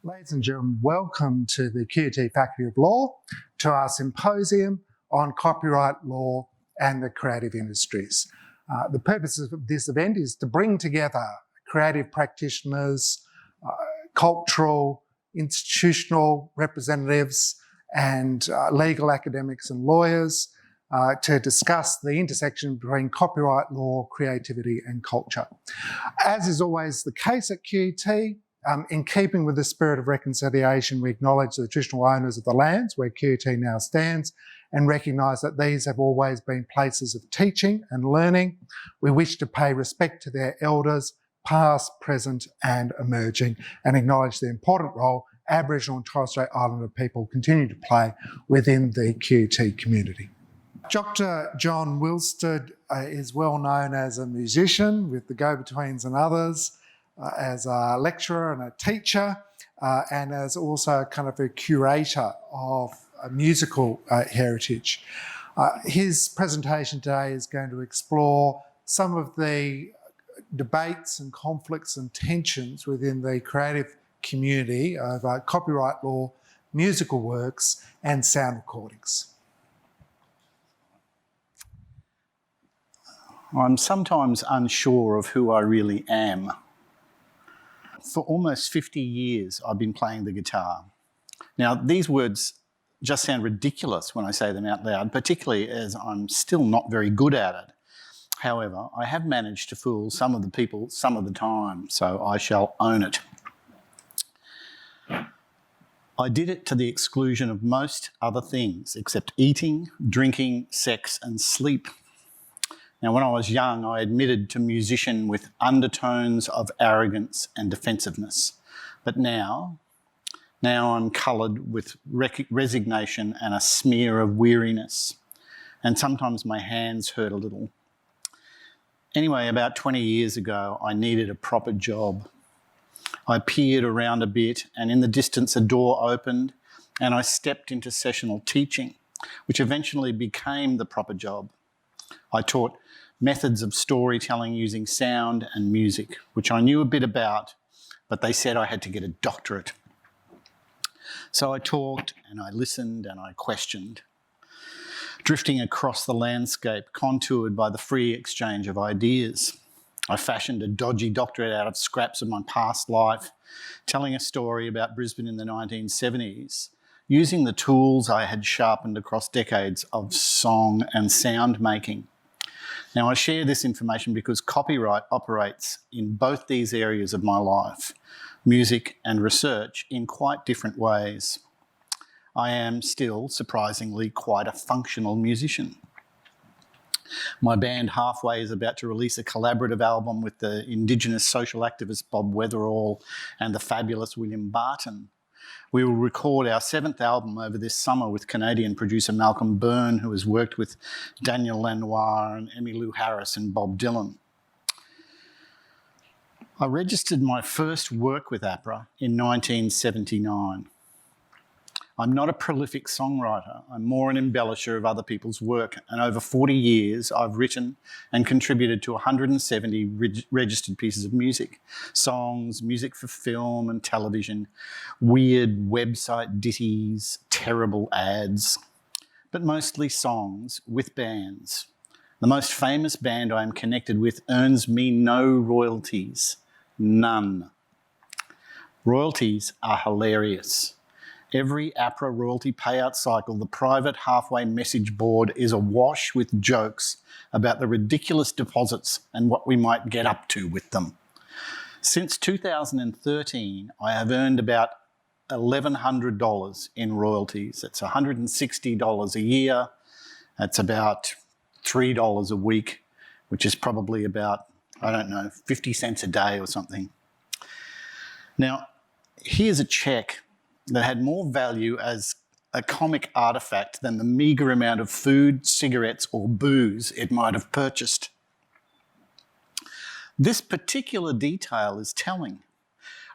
Ladies and gentlemen, welcome to the QUT Faculty of Law, to our symposium on copyright law and the creative industries. The purpose of this event is to bring together creative practitioners, cultural, institutional representatives, and legal academics and lawyers to discuss the intersection between copyright law, creativity and culture. As is always the case at QUT, in keeping with the spirit of reconciliation, we acknowledge the traditional owners of the lands where QUT now stands and recognise that these have always been places of teaching and learning. We wish to pay respect to their elders, past, present and emerging, and acknowledge the important role Aboriginal and Torres Strait Islander people continue to play within the QUT community. Dr. John Willsteed is well known as a musician with the Go-Betweens and others, as a lecturer and a teacher, and as also kind of a curator of musical heritage. His presentation today is going to explore some of the debates and conflicts and tensions within the creative community of copyright law, musical works and sound recordings. I'm sometimes unsure of who I really am. For almost 50 years, I've been playing the guitar. Now, these words just sound ridiculous when I say them out loud, particularly as I'm still not very good at it. However, I have managed to fool some of the people some of the time, so I shall own it. I did it to the exclusion of most other things, except eating, drinking, sex and sleep. Now, when I was young, I admitted to musician with undertones of arrogance and defensiveness. But now I'm coloured with resignation and a smear of weariness. And sometimes my hands hurt a little. Anyway, about 20 years ago, I needed a proper job. I peered around a bit and in the distance a door opened and I stepped into sessional teaching, which eventually became the proper job. I taught methods of storytelling using sound and music, which I knew a bit about, but they said I had to get a doctorate. So I talked and I listened and I questioned, drifting across the landscape contoured by the free exchange of ideas. I fashioned a dodgy doctorate out of scraps of my past life, telling a story about Brisbane in the 1970s, using the tools I had sharpened across decades of song and sound making. Now, I share this information because copyright operates in both these areas of my life, music and research, in quite different ways. I am still, surprisingly, quite a functional musician. My band Halfway is about to release a collaborative album with the Indigenous social activist Bob Weatherall and the fabulous William Barton. We will record our 7th album over this summer with Canadian producer Malcolm Byrne, who has worked with Daniel Lanois and Emmylou Harris and Bob Dylan. I registered my first work with APRA in 1979. I'm not a prolific songwriter. I'm more an embellisher of other people's work, and over 40 years I've written and contributed to 170 registered pieces of music, songs, music for film and television, weird website ditties, terrible ads, but mostly songs with bands. The most famous band I am connected with earns me no royalties, none. Royalties are hilarious. Every APRA royalty payout cycle, the private Halfway message board is awash with jokes about the ridiculous deposits and what we might get up to with them. Since 2013, I have earned about $1,100 in royalties. That's $160 a year. That's about $3 a week, which is probably about, 50 cents a day or something. Now, here's a check that had more value as a comic artefact than the meagre amount of food, cigarettes or booze it might have purchased. This particular detail is telling.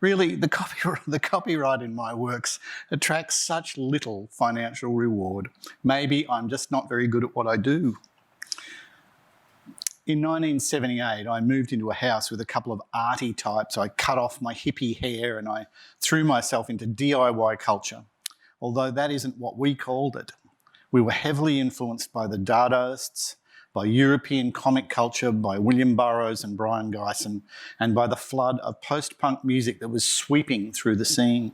Really, the copyright in my works attracts such little financial reward. Maybe I'm just not very good at what I do. In 1978, I moved into a house with a couple of arty types. I cut off my hippie hair and I threw myself into DIY culture, although that isn't what we called it. We were heavily influenced by the Dadaists, by European comic culture, by William Burroughs and Brian Gysin, and by the flood of post-punk music that was sweeping through the scene.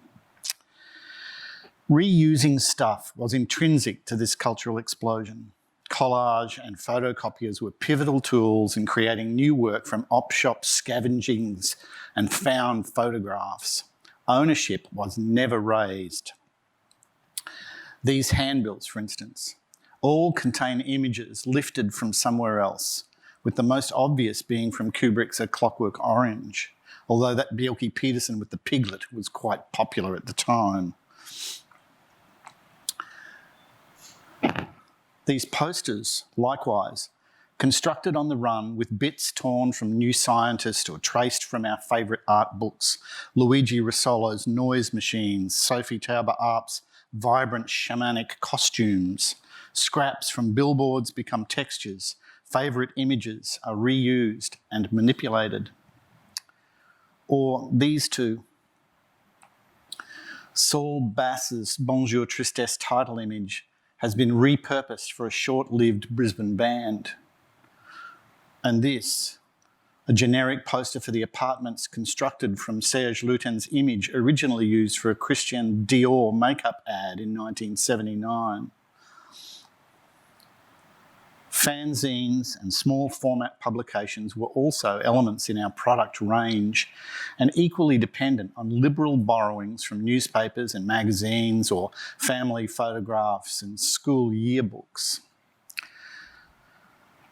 Reusing stuff was intrinsic to this cultural explosion. Collage and photocopiers were pivotal tools in creating new work from op-shop scavengings and found photographs. Ownership was never raised. These handbills, for instance, all contain images lifted from somewhere else, with the most obvious being from Kubrick's A Clockwork Orange, although that Bjelke Peterson with the piglet was quite popular at the time. These posters, likewise, constructed on the run with bits torn from New Scientist or traced from our favourite art books, Luigi Russolo's Noise Machines, Sophie Taeuber-Arp's vibrant shamanic costumes, scraps from billboards become textures, favourite images are reused and manipulated. Or these two. Saul Bass's Bonjour Tristesse title image has been repurposed for a short-lived Brisbane band. And this, a generic poster for the apartments constructed from Serge Lutin's image originally used for a Christian Dior makeup ad in 1979. Fanzines and small format publications were also elements in our product range and equally dependent on liberal borrowings from newspapers and magazines or family photographs and school yearbooks.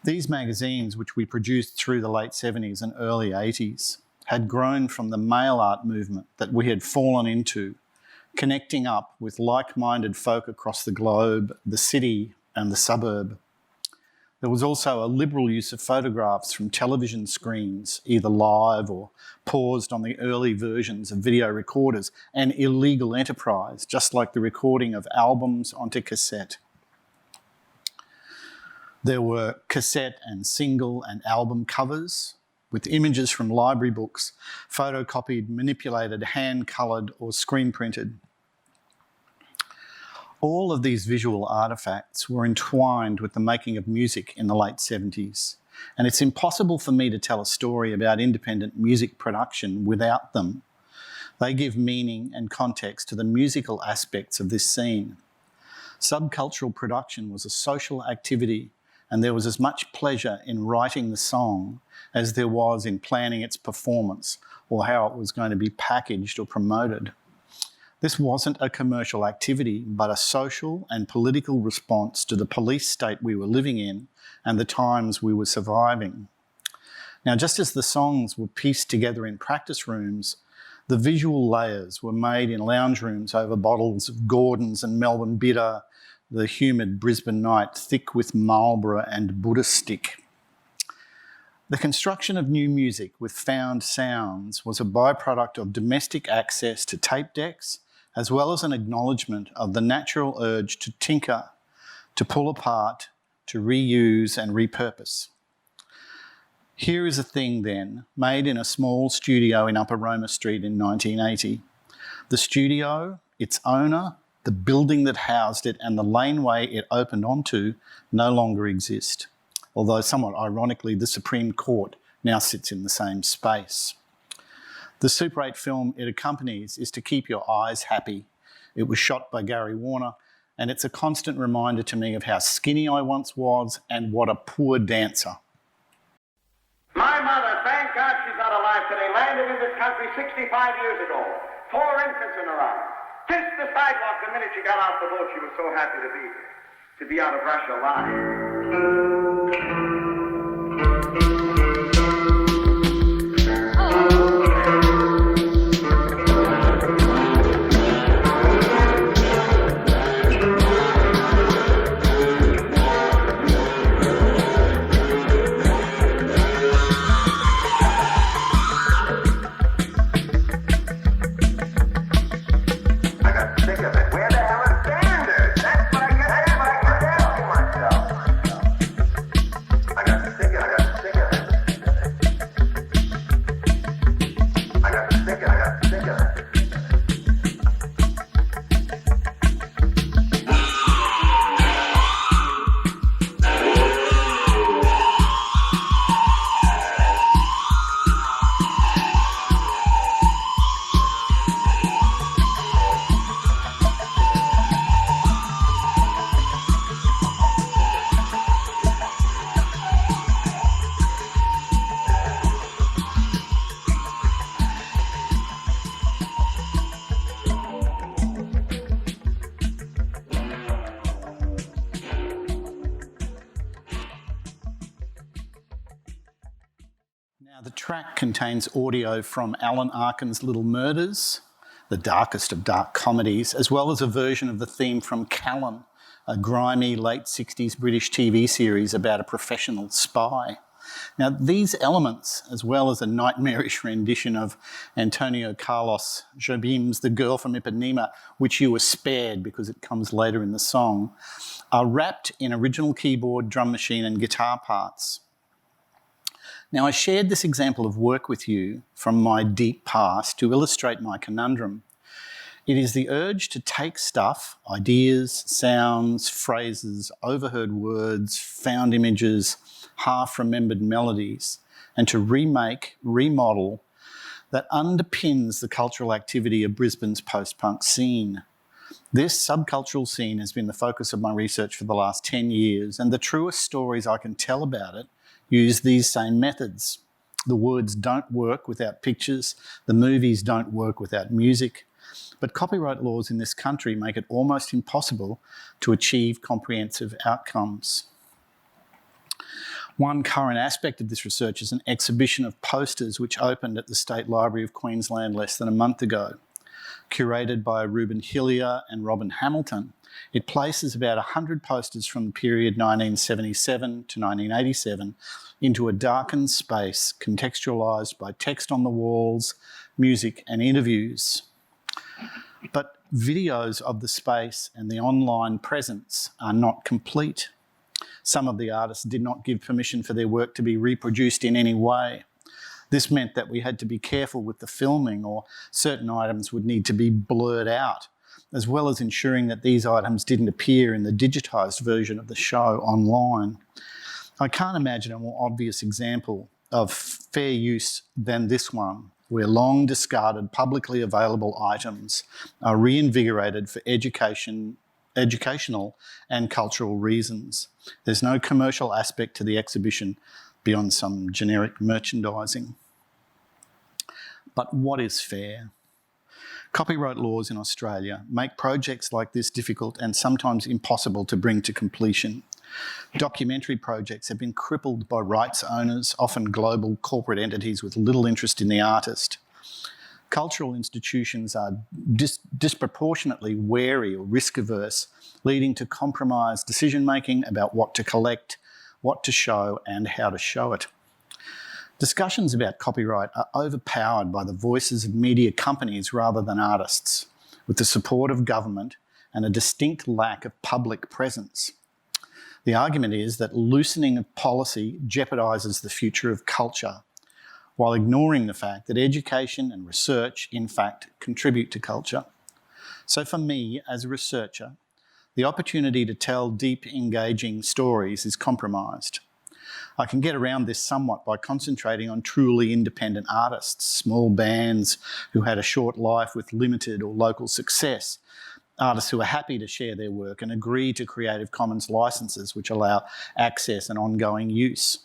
These magazines, which we produced through the late 70s and early 80s, had grown from the mail art movement that we had fallen into, connecting up with like-minded folk across the globe, the city and the suburb. There was also a liberal use of photographs from television screens, either live or paused on the early versions of video recorders, an illegal enterprise, just like the recording of albums onto cassette. There were cassette and single and album covers with images from library books, photocopied, manipulated, hand-coloured or screen-printed. All of these visual artefacts were entwined with the making of music in the late 70s, and it's impossible for me to tell a story about independent music production without them. They give meaning and context to the musical aspects of this scene. Subcultural production was a social activity, and there was as much pleasure in writing the song as there was in planning its performance or how it was going to be packaged or promoted. This wasn't a commercial activity, but a social and political response to the police state we were living in and the times we were surviving. Now, just as the songs were pieced together in practice rooms, the visual layers were made in lounge rooms over bottles of Gordon's and Melbourne Bitter, the humid Brisbane night thick with Marlborough and Buddha stick. The construction of new music with found sounds was a byproduct of domestic access to tape decks, as well as an acknowledgement of the natural urge to tinker, to pull apart, to reuse and repurpose. Here is a thing then, made in a small studio in Upper Roma Street in 1980. The studio, its owner, the building that housed it and the laneway it opened onto no longer exist, although somewhat ironically the Supreme Court now sits in the same space. The Super 8 film it accompanies is To Keep Your Eyes Happy. It was shot by Gary Warner, and it's a constant reminder to me of how skinny I once was and what a poor dancer. My mother, thank God she's not alive today, landed in this country 65 years ago. 4 infants in her arms. Kissed the sidewalk the minute she got off the boat. She was so happy to be out of Russia alive. track contains audio from Alan Arkin's Little Murders, the darkest of dark comedies, as well as a version of the theme from Callan, a grimy late 60s British TV series about a professional spy. Now, these elements, as well as a nightmarish rendition of Antonio Carlos Jobim's The Girl from Ipanema, which you were spared because it comes later in the song, are wrapped in original keyboard, drum machine and guitar parts. Now, I shared this example of work with you from my deep past to illustrate my conundrum. It is the urge to take stuff, ideas, sounds, phrases, overheard words, found images, half-remembered melodies, and to remake, remodel, that underpins the cultural activity of Brisbane's post-punk scene. This subcultural scene has been the focus of my research for the last 10 years, and the truest stories I can tell about it use these same methods. The words don't work without pictures, the movies don't work without music, but copyright laws in this country make it almost impossible to achieve comprehensive outcomes. One current aspect of this research is an exhibition of posters which opened at the State Library of Queensland less than a month ago. Curated by Reuben Hillier and Robin Hamilton, it places about 100 posters from the period 1977 to 1987 into a darkened space contextualised by text on the walls, music and interviews. But videos of the space and the online presence are not complete. Some of the artists did not give permission for their work to be reproduced in any way. This meant that we had to be careful with the filming, or certain items would need to be blurred out, as well as ensuring that these items didn't appear in the digitised version of the show online. I can't imagine a more obvious example of fair use than this one, where long discarded publicly available items are reinvigorated for educational and cultural reasons. There's no commercial aspect to the exhibition beyond some generic merchandising. But what is fair? Copyright laws in Australia make projects like this difficult and sometimes impossible to bring to completion. Documentary projects have been crippled by rights owners, often global corporate entities with little interest in the artist. Cultural institutions are disproportionately wary or risk-averse, leading to compromised decision-making about what to collect, what to show and how to show it. Discussions about copyright are overpowered by the voices of media companies rather than artists, with the support of government and a distinct lack of public presence. The argument is that loosening of policy jeopardises the future of culture, while ignoring the fact that education and research, in fact, contribute to culture. So for me, as a researcher, the opportunity to tell deep, engaging stories is compromised. I can get around this somewhat by concentrating on truly independent artists, small bands who had a short life with limited or local success, artists who are happy to share their work and agree to Creative Commons licenses which allow access and ongoing use.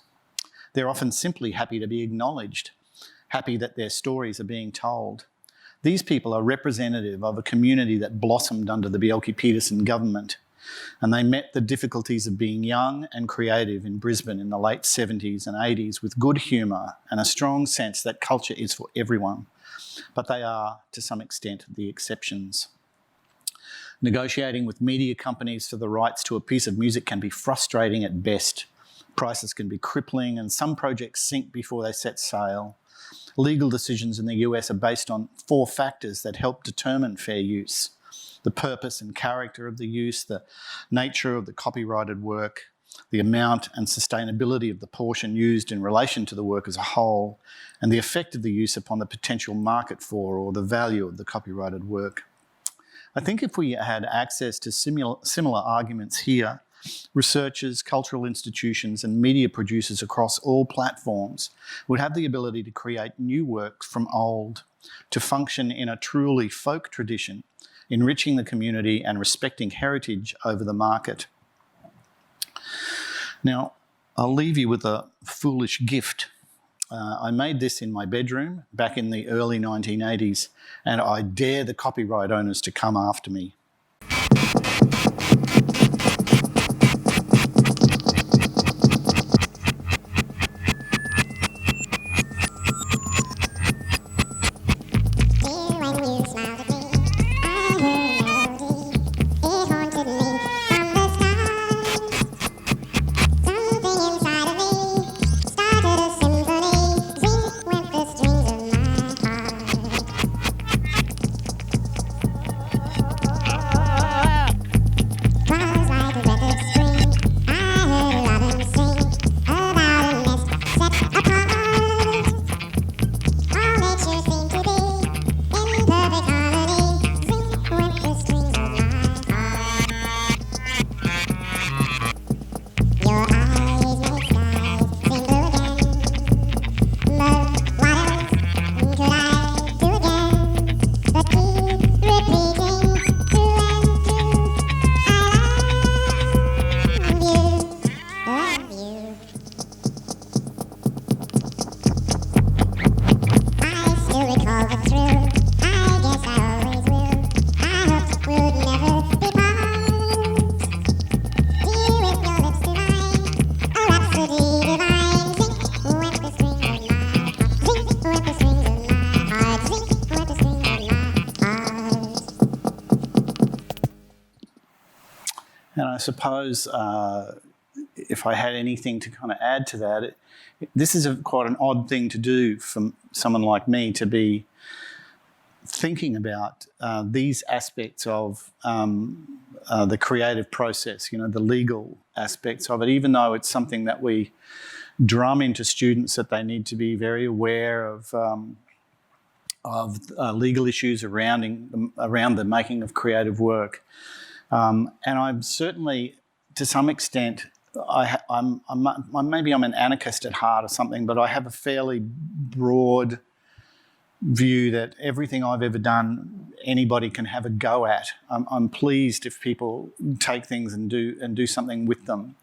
They're often simply happy to be acknowledged, happy that their stories are being told. These people are representative of a community that blossomed under the Bjelke-Petersen government, and they met the difficulties of being young and creative in Brisbane in the late 70s and 80s with good humour and a strong sense that culture is for everyone. But they are, to some extent, the exceptions. Negotiating with media companies for the rights to a piece of music can be frustrating at best. Prices can be crippling and some projects sink before they set sail. Legal decisions in the US are based on 4 factors that help determine fair use: the purpose and character of the use, the nature of the copyrighted work, the amount and sustainability of the portion used in relation to the work as a whole, and the effect of the use upon the potential market for or the value of the copyrighted work. I think if we had access to similar arguments here, researchers, cultural institutions and media producers across all platforms would have the ability to create new works from old, to function in a truly folk tradition, enriching the community and respecting heritage over the market. Now, I'll leave you with a foolish gift. I made this in my bedroom back in the early 1980s, and I dare the copyright owners to come after me. And I suppose if I had anything to kind of add to that, this is quite an odd thing to do from someone like me, to be thinking about these aspects of the creative process, the legal aspects of it, even though it's something that we drum into students that they need to be very aware of legal issues around the making of creative work. And I'm certainly, to some extent, maybe I'm an anarchist at heart or something, but I have a fairly broad view that everything I've ever done, anybody can have a go at. I'm pleased if people take things and do something with them.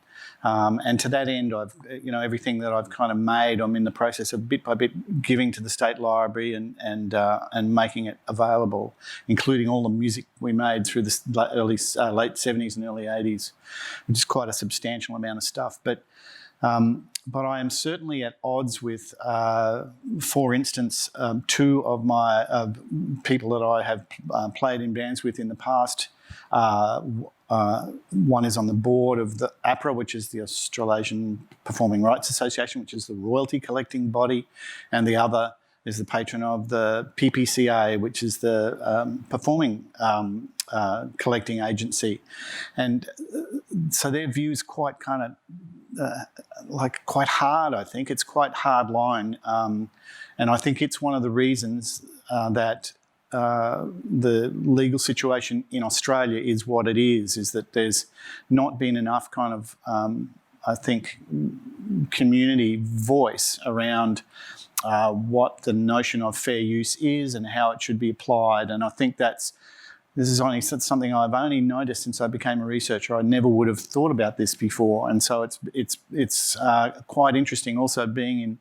And to that end, everything that I've kind of made, I'm in the process of bit by bit giving to the State Library and making it available, including all the music we made through the late 70s and early 80s, which is quite a substantial amount of stuff. But I am certainly at odds with, for instance, two of my people that I have played in bands with in the past. One is on the board of the APRA, which is the Australasian Performing Rights Association, which is the royalty collecting body, and the other is the patron of the PPCA, which is the performing collecting agency. And so their view is quite kind of quite hard, I think. It's quite hard line. And I think it's one of the reasons that the legal situation in Australia is what it is that there's not been enough kind of, I think, community voice around what the notion of fair use is and how it should be applied. And I think this is only something I've only noticed since I became a researcher. I never would have thought about this before. And so it's quite interesting also being in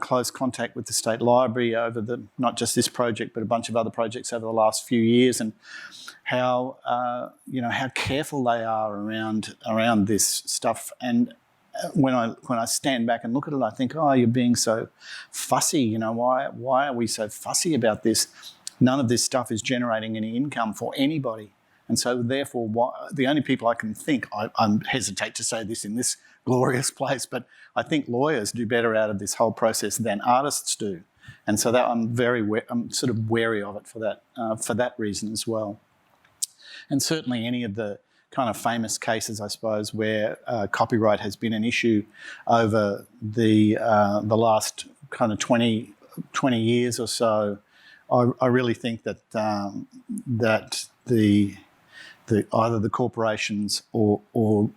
close contact with the State Library over not just this project, but a bunch of other projects over the last few years, and how how careful they are around this stuff. And when I stand back and look at it, I think, oh, you're being so fussy. Why are we so fussy about this? None of this stuff is generating any income for anybody. And so therefore, the only people I can think, I hesitate to say this in this glorious place, but I think lawyers do better out of this whole process than artists do. And so that I'm sort of wary of it for that reason as well. And certainly any of the kind of famous cases, I suppose, where copyright has been an issue over the last kind of 20 years or so, I really think that either the corporations or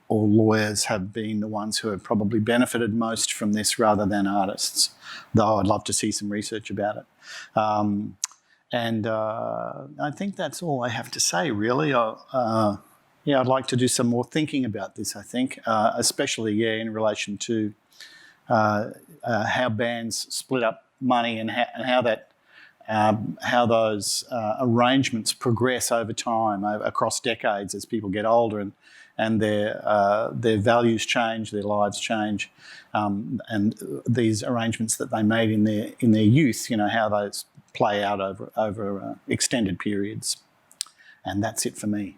lawyers have been the ones who have probably benefited most from this rather than artists, though I'd love to see some research about it. And I think that's all I have to say, really. I'd like to do some more thinking about this, I think, especially, in relation to how bands split up money and how those arrangements progress over time, across decades, as people get older and their values change, their lives change, and these arrangements that they made in their youth, how those play out over extended periods. And that's it for me.